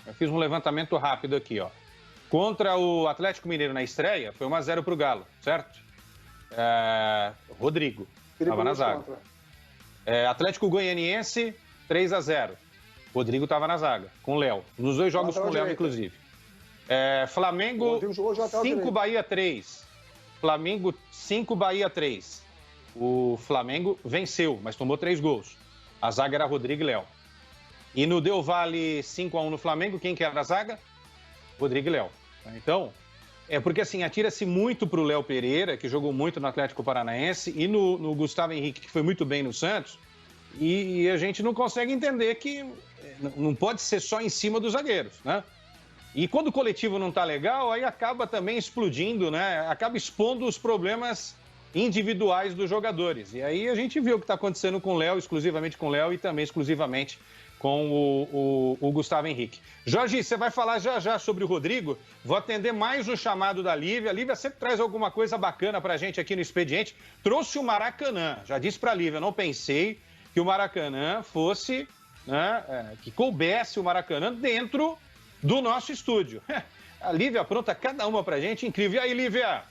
Eu fiz um levantamento rápido aqui, ó. Contra o Atlético Mineiro na estreia, foi 1-0 pro Galo, certo? Rodrigo estava na zaga. Atlético Goianiense, 3-0. Rodrigo estava na zaga, com o Léo. Nos dois jogos com o Léo, inclusive. Flamengo, 5, Bahia 3. Flamengo, 5, Bahia 3. O Flamengo venceu, mas tomou 3 gols. A zaga era Rodrigo e Léo. E no Del Valle 5-1 no Flamengo, quem que era a zaga? Rodrigo e Léo. Então, porque assim, atira-se muito para o Léo Pereira, que jogou muito no Atlético Paranaense, e no Gustavo Henrique, que foi muito bem no Santos, e a gente não consegue entender que não pode ser só em cima dos zagueiros, né? E quando o coletivo não tá legal, aí acaba também explodindo, né? Acaba expondo os problemas individuais dos jogadores. E aí a gente viu o que está acontecendo com o Léo, exclusivamente com o Léo, e também exclusivamente com o Gustavo Henrique. Jorge, você vai falar já sobre o Rodrigo. Vou atender mais um chamado da Lívia. A Lívia sempre traz alguma coisa bacana pra gente aqui no Expediente. Trouxe o Maracanã. Já disse pra Lívia, não pensei que o Maracanã fosse, né, que coubesse o Maracanã dentro do nosso estúdio. A Lívia apronta cada uma pra gente, incrível. E aí, Lívia?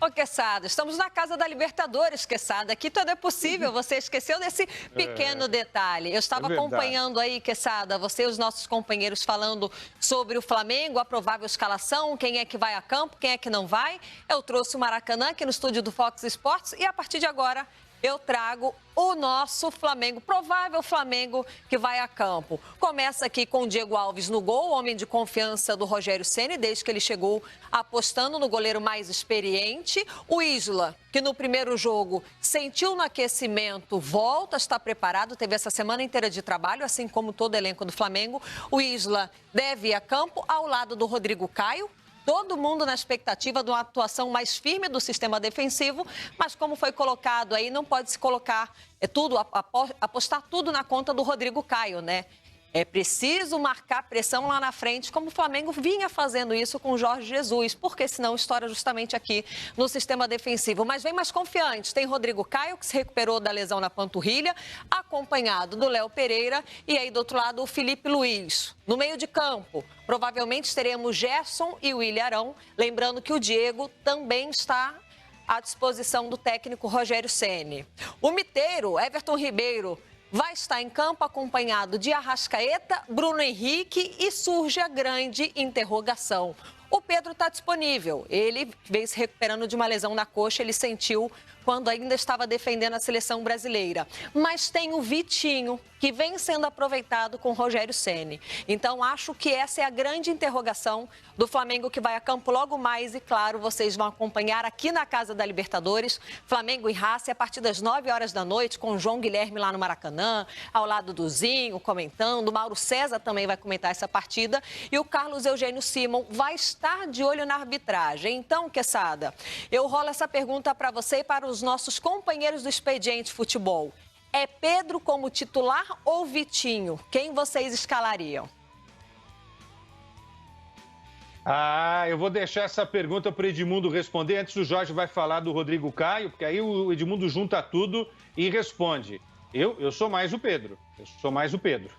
Ô, Quesada, estamos na casa da Libertadores, Quesada. Aqui tudo é possível, você esqueceu desse pequeno detalhe. Eu estava acompanhando aí, Quesada, você e os nossos companheiros falando sobre o Flamengo, a provável escalação, quem é que vai a campo, quem é que não vai. Eu trouxe o Maracanã aqui no estúdio do Fox Sports e a partir de agora eu trago o nosso Flamengo, provável Flamengo que vai a campo. Começa aqui com o Diego Alves no gol, homem de confiança do Rogério Ceni, desde que ele chegou apostando no goleiro mais experiente. O Isla, que no primeiro jogo sentiu no aquecimento, volta, está preparado, teve essa semana inteira de trabalho, assim como todo o elenco do Flamengo. O Isla deve ir a campo ao lado do Rodrigo Caio. Todo mundo na expectativa de uma atuação mais firme do sistema defensivo, mas como foi colocado aí, não pode se colocar apostar tudo na conta do Rodrigo Caio, né? É preciso marcar pressão lá na frente, como o Flamengo vinha fazendo isso com o Jorge Jesus, porque senão estoura justamente aqui no sistema defensivo. Mas vem mais confiante, tem Rodrigo Caio, que se recuperou da lesão na panturrilha, acompanhado do Léo Pereira, e aí do outro lado o Felipe Luiz. No meio de campo, provavelmente teremos Gerson e o William Arão, lembrando que o Diego também está à disposição do técnico Rogério Ceni. O miteiro, Everton Ribeiro, vai estar em campo acompanhado de Arrascaeta, Bruno Henrique e surge a grande interrogação. O Pedro está disponível, ele vem se recuperando de uma lesão na coxa, ele sentiu quando ainda estava defendendo a seleção brasileira. Mas tem o Vitinho, que vem sendo aproveitado com o Rogério Ceni. Então, acho que essa é a grande interrogação do Flamengo que vai a campo logo mais. E, claro, vocês vão acompanhar aqui na Casa da Libertadores, Flamengo e Racing, a partir das 9 horas da noite, com o João Guilherme lá no Maracanã, ao lado do Zinho, comentando. O Mauro César também vai comentar essa partida. E o Carlos Eugênio Simon vai estar de olho na arbitragem. Então, Quesada, eu rolo essa pergunta para você e para os nossos companheiros do Expediente Futebol. É Pedro como titular ou Vitinho? Quem vocês escalariam? Eu vou deixar essa pergunta para o Edmundo responder. Antes o Jorge vai falar do Rodrigo Caio, porque aí o Edmundo junta tudo e responde. Eu sou mais o Pedro. Sou mais o Pedro.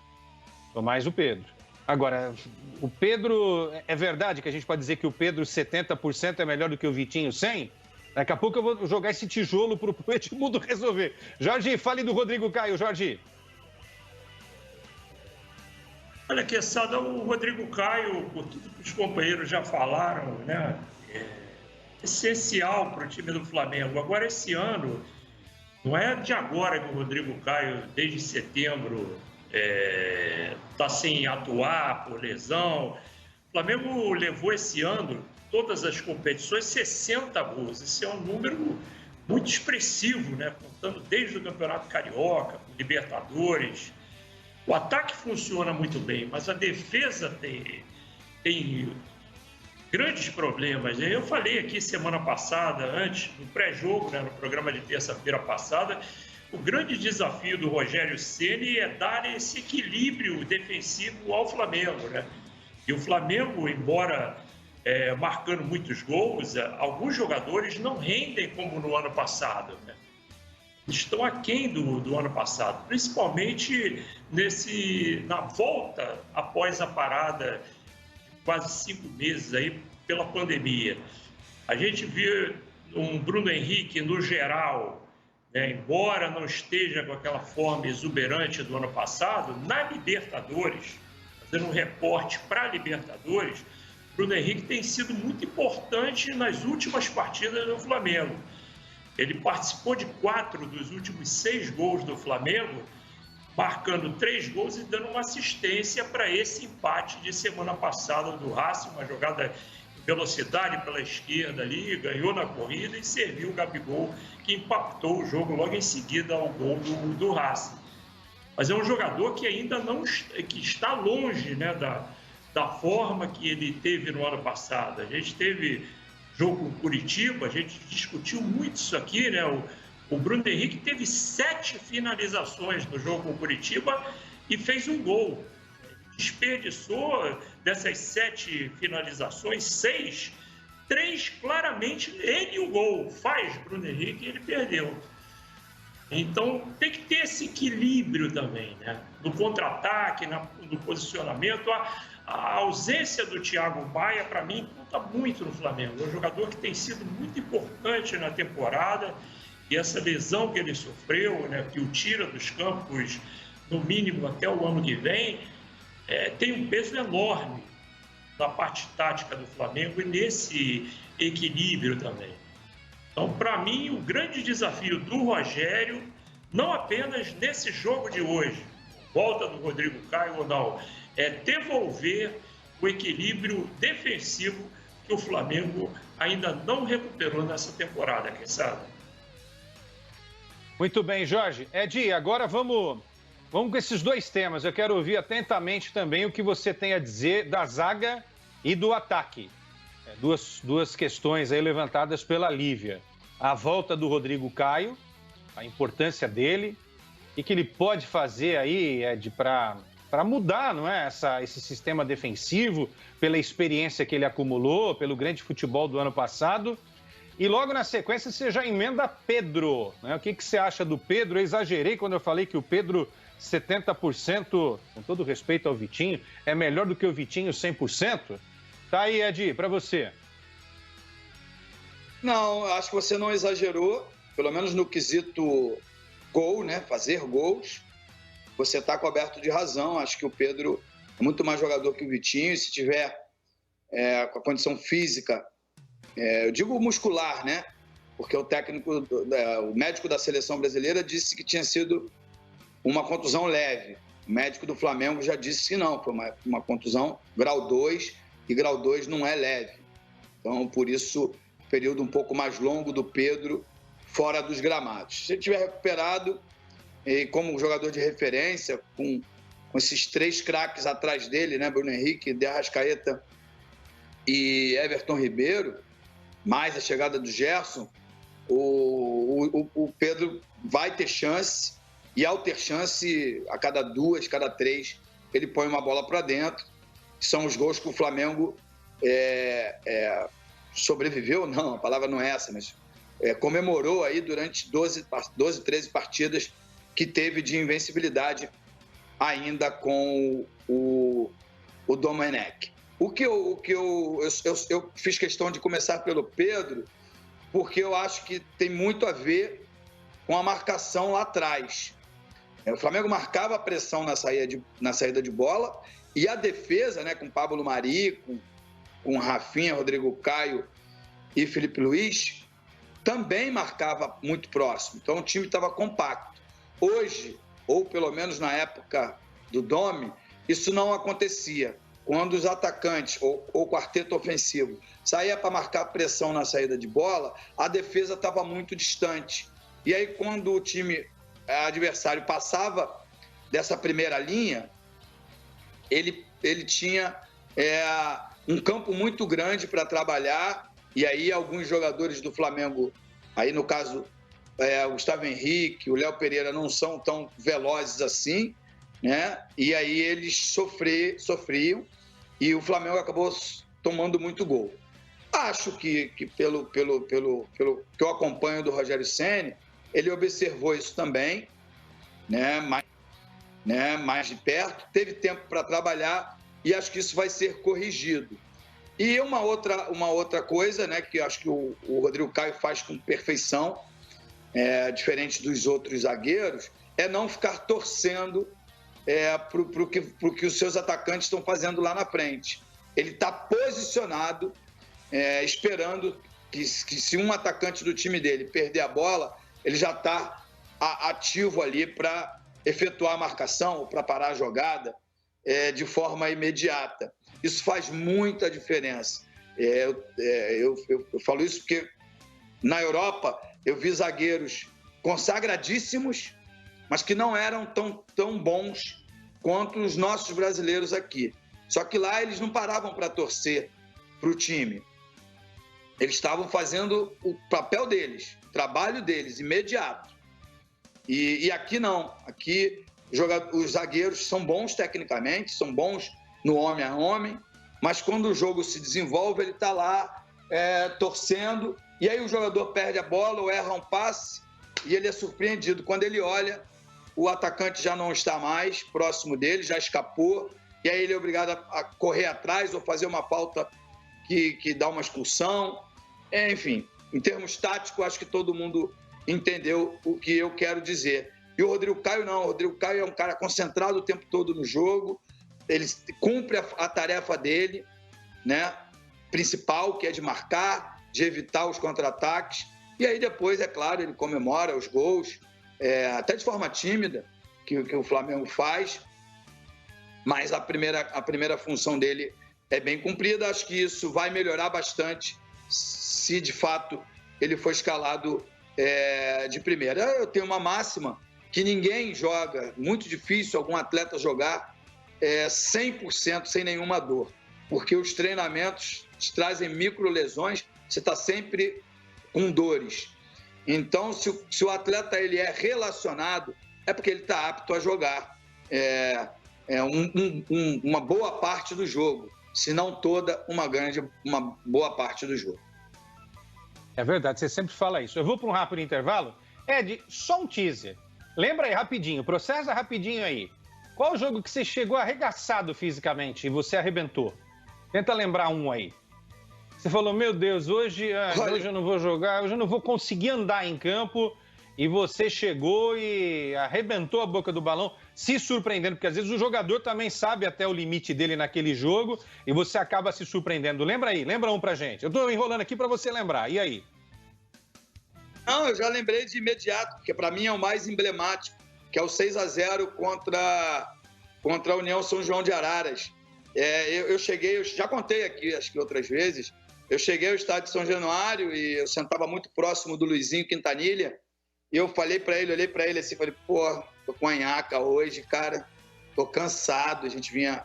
Agora, o Pedro... É verdade que a gente pode dizer que o Pedro 70% é melhor do que o Vitinho 100%? Daqui a pouco eu vou jogar esse tijolo para o Edmundo resolver. Jorge, fale do Rodrigo Caio, Jorge. Olha, Quesada, o Rodrigo Caio, por tudo que os companheiros já falaram, né, é essencial para o time do Flamengo. Agora, esse ano, não é de agora que o Rodrigo Caio, desde setembro, está sem atuar por lesão. O Flamengo levou esse ano, todas as competições, 60 gols. Esse é um número muito expressivo, né? Contando desde o Campeonato Carioca, Libertadores. O ataque funciona muito bem, mas a defesa tem grandes problemas. Eu falei aqui semana passada, antes, no pré-jogo, né, no programa de terça-feira passada, o grande desafio do Rogério Ceni é dar esse equilíbrio defensivo ao Flamengo, né? E o Flamengo, embora marcando muitos gols, alguns jogadores não rendem como no ano passado, né? estão aquém do ano passado, principalmente na volta após a parada de quase 5 meses aí pela pandemia. A gente viu um Bruno Henrique, no geral, né, embora não esteja com aquela forma exuberante do ano passado, na Libertadores, fazendo um recorte para a Libertadores, Bruno Henrique tem sido muito importante nas últimas partidas do Flamengo. Ele participou de 4 dos últimos 6 gols do Flamengo, marcando 3 gols e dando uma assistência para esse empate de semana passada do Racing, uma jogada de velocidade pela esquerda ali, ganhou na corrida e serviu o Gabigol, que impactou o jogo logo em seguida ao gol do Racing. Mas é um jogador que ainda que está longe, né, da forma que ele teve no ano passado. A gente teve jogo com Curitiba, a gente discutiu muito isso aqui, né? O Bruno Henrique teve 7 finalizações no jogo com Curitiba e fez um gol. Desperdiçou dessas 7 finalizações, 6, 3 claramente ele e o gol. Faz Bruno Henrique e ele perdeu. Então tem que ter esse equilíbrio também, né? No contra-ataque, no posicionamento. A ausência do Thiago Maia, para mim, conta muito no Flamengo. É um jogador que tem sido muito importante na temporada e essa lesão que ele sofreu, né, que o tira dos campos, no mínimo até o ano que vem, tem um peso enorme na parte tática do Flamengo e nesse equilíbrio também. Então, para mim, o grande desafio do Rogério, não apenas nesse jogo de hoje, volta do Rodrigo Caio ou não, é devolver o equilíbrio defensivo que o Flamengo ainda não recuperou nessa temporada, quem sabe? Muito bem, Jorge. Edi, agora vamos com esses 2 temas. Eu quero ouvir atentamente também o que você tem a dizer da zaga e do ataque. Duas questões aí levantadas pela Lívia. A volta do Rodrigo Caio, a importância dele, e que ele pode fazer aí, Ed, para mudar, não é? Esse sistema defensivo, pela experiência que ele acumulou, pelo grande futebol do ano passado. E logo na sequência você já emenda Pedro, né? O que você acha do Pedro? Eu exagerei quando eu falei que o Pedro 70%, com todo respeito ao Vitinho, é melhor do que o Vitinho 100%? Tá aí, Edi, para você. Não, acho que você não exagerou, pelo menos no quesito gol, né? Fazer gols. Você está coberto de razão. Acho que o Pedro é muito mais jogador que o Vitinho. Se tiver com a condição física, eu digo muscular, né? Porque o médico da seleção brasileira disse que tinha sido uma contusão leve. O médico do Flamengo já disse que não, foi uma contusão grau 2, e grau 2 não é leve. Então, por isso, período um pouco mais longo do Pedro fora dos gramados. Se ele tiver recuperado, e como jogador de referência, com esses 3 craques atrás dele, né? Bruno Henrique, De Arrascaeta e Everton Ribeiro, mais a chegada do Gerson, o Pedro vai ter chance, e ao ter chance, a cada 2, cada 3, ele põe uma bola para dentro. São os gols que o Flamengo sobreviveu, não, a palavra não é essa, mas comemorou aí durante 12, 13 partidas que teve de invencibilidade ainda com o Domenech. O que eu fiz questão de começar pelo Pedro, porque eu acho que tem muito a ver com a marcação lá atrás. O Flamengo marcava a pressão na saída de bola, e a defesa, né, com Pablo Mari, com Rafinha, Rodrigo Caio e Felipe Luiz, também marcava muito próximo. Então o time estava compacto. Hoje, ou pelo menos na época do Domi, isso não acontecia. Quando os atacantes ou o quarteto ofensivo saía para marcar pressão na saída de bola, a defesa estava muito distante. E aí, quando o time adversário passava dessa primeira linha, ele tinha um campo muito grande para trabalhar, e aí alguns jogadores do Flamengo, aí no caso o Gustavo Henrique, o Léo Pereira, não são tão velozes assim, né? E aí eles sofriam, e o Flamengo acabou tomando muito gol. Acho que pelo que eu acompanho do Rogério Ceni, ele observou isso também, né, mais de perto, teve tempo para trabalhar e acho que isso vai ser corrigido. E uma outra coisa, né, que acho que o Rodrigo Caio faz com perfeição, diferente dos outros zagueiros, é não ficar torcendo para o que os seus atacantes estão fazendo lá na frente. Ele está posicionado, esperando que se um atacante do time dele perder a bola, ele já está ativo ali para efetuar a marcação, para parar a jogada de forma imediata. Isso faz muita diferença. Eu falo isso porque na Europa eu vi zagueiros consagradíssimos, mas que não eram tão bons quanto os nossos brasileiros aqui. Só que lá eles não paravam para torcer para o time. Eles estavam fazendo o papel deles, o trabalho deles, imediato. E aqui não. Aqui os zagueiros são bons tecnicamente, são bons no homem a homem, mas quando o jogo se desenvolve, ele está lá torcendo, e aí o jogador perde a bola ou erra um passe, e ele é surpreendido. Quando ele olha, o atacante já não está mais próximo dele, já escapou, e aí ele é obrigado a correr atrás ou fazer uma falta que dá uma expulsão. Enfim, em termos táticos, acho que todo mundo entendeu o que eu quero dizer. E o Rodrigo Caio não. O Rodrigo Caio é um cara concentrado o tempo todo no jogo, ele cumpre a tarefa dele, né, principal, que é de marcar, de evitar os contra-ataques. E aí depois, é claro, ele comemora os gols, até de forma tímida, que o Flamengo faz. Mas a primeira função dele é bem cumprida. Acho que isso vai melhorar bastante se, de fato, ele for escalado de primeira. Eu tenho uma máxima que ninguém joga, muito difícil algum atleta jogar 100% sem nenhuma dor, porque os treinamentos te trazem microlesões, você está sempre com dores. Então, se o atleta ele é relacionado, é porque ele está apto a jogar uma boa parte do jogo, se não toda, uma boa parte do jogo. É verdade, você sempre fala isso. Eu vou para um rápido intervalo. Ed, só um teaser. Lembra aí rapidinho, processa rapidinho aí. Qual o jogo que você chegou arregaçado fisicamente e você arrebentou? Tenta lembrar um aí. Você falou, meu Deus, hoje eu não vou jogar, hoje eu não vou conseguir andar em campo. E você chegou e arrebentou a boca do balão, se surpreendendo, porque às vezes o jogador também sabe até o limite dele naquele jogo e você acaba se surpreendendo. Lembra aí, lembra um pra gente. Eu tô enrolando aqui pra você lembrar. E aí? Não, eu já lembrei de imediato, porque para mim é o mais emblemático, que é o 6-0 contra a União São João de Araras. Eu cheguei, eu já contei aqui, acho que outras vezes, eu cheguei ao estádio de São Januário e eu sentava muito próximo do Luizinho Quintanilha, e eu falei para ele, olhei para ele assim, falei, pô, tô com a nhaca hoje, cara, tô cansado, a gente vinha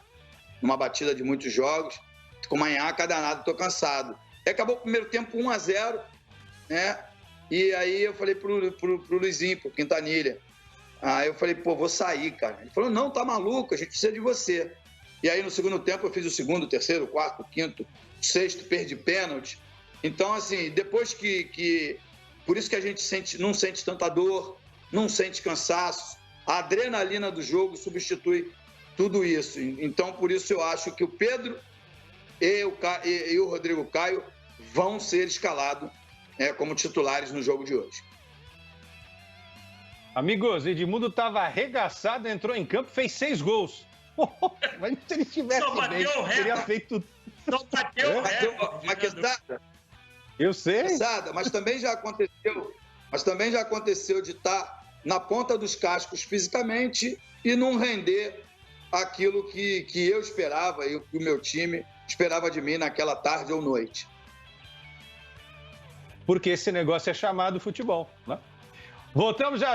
numa batida de muitos jogos, tô com uma nhaca danada, tô cansado. E acabou o primeiro tempo 1-0, né? E aí eu falei pro Luizinho, pro Quintanilha, aí eu falei, pô, vou sair, cara. Ele falou, não, tá maluco, a gente precisa de você. E aí no segundo tempo eu fiz o segundo, o terceiro, o quarto, o quinto, o sexto, perdi pênalti. Então, assim, depois que por isso que a gente não sente tanta dor, não sente cansaço. A adrenalina do jogo substitui tudo isso. Então, por isso eu acho que o Pedro e o Rodrigo Caio vão ser escalados como titulares no jogo de hoje. Amigos, Edmundo estava arregaçado, entrou em campo, fez 6 gols. Mas se ele tivesse bem, teria feito... Só bateu o recorde. Uma quesada. Eu sei. Mas também já aconteceu de estar na ponta dos cascos fisicamente e não render aquilo que eu esperava e o que o meu time esperava de mim naquela tarde ou noite. Porque esse negócio é chamado futebol, né? Voltamos já.